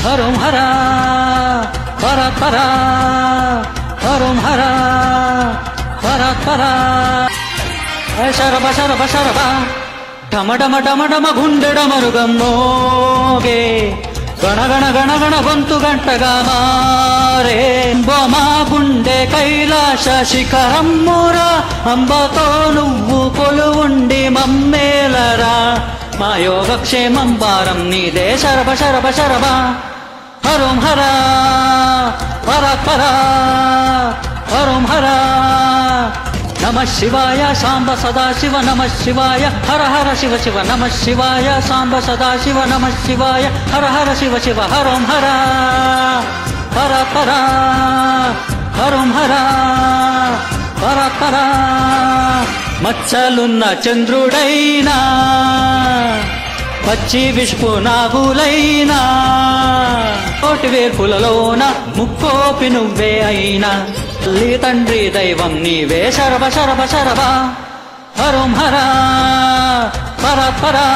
హరోం హరా పరాత్ పరా హరోం హరా పరాత్ పరా శరభ శరభ శరభ ఢమ ఢమ ఢమ ఢమ గుండెడ మరుగం మోగే గణ గణ గణ గణ గొంతు గంటగా మారే మా గుండె కైలాస శిఖరం మోరా అంబతో నువ్వు కొలువుండి మమ్మేలరా మా యోగక్షేమం భారం నీదే శరభ శరభ శరభ హరోం హరా పరాత్ పరా హరోం హరా నమః శివాయ సాంబ సదాశివ నమః శివాయ హర హర శివ శివ నమః శివాయ సాంబ సదాశివ నమః శివాయ హర హర శివ శివ హరోం హరా పరాత్ పరా హరోం హరా పరాత్ పరా మచ్చలున్న చంద్రుడైనా పచ్చి విష్పు నాగులైనా కోటి వేర్పులలోన ముక్కోపి నువ్వే అయినా తల్లి తండ్రి దైవం నీవే శరభ శరభ శరభ హరోం హరా పరాత్ పరా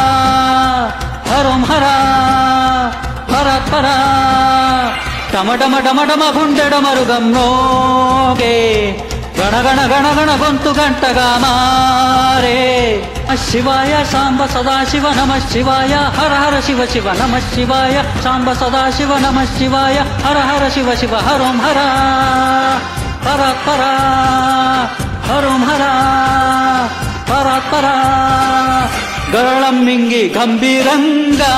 హరోం హరా పరాత్ పరా డమ డమ డమ డమ గుండెడ మరుగం మోగే గణ గణ గణ గణ గొంతు గంటగా మారే శివాయ సాంబ సదాశివ నమః శివాయ హర హర శివ శివ నమః శివాయ సాంబ సదాశివ నమః శివాయ హర హర శివ శివ హరోం హరా పరాత్ పరా హరోం హరా పరాత్ పరా గరళం మింగి గంభీరంగా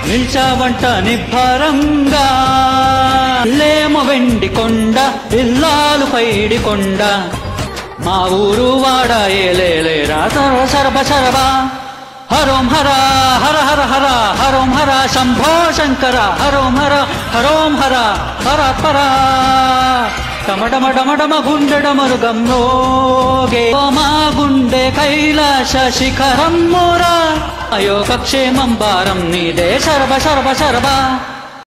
నిల్చావంట నిబ్బరంగా లేమ వెండి కొండ ఇల్లాలు పైడి కొండ మా ఊరు వాడ ఏలేలేరా శరభ శరభ హరోం హర హర హర హర హరోం హర శంభో శంకర హరోం హర హరోం హర పరాత్ పరా డమ డమ డమ డమ గుండెడ మరుగం మోగే మా గుండె కైలాస శిఖరం మోరా యోగక్షేమం భారం నీదే శరభ శరభ శరభ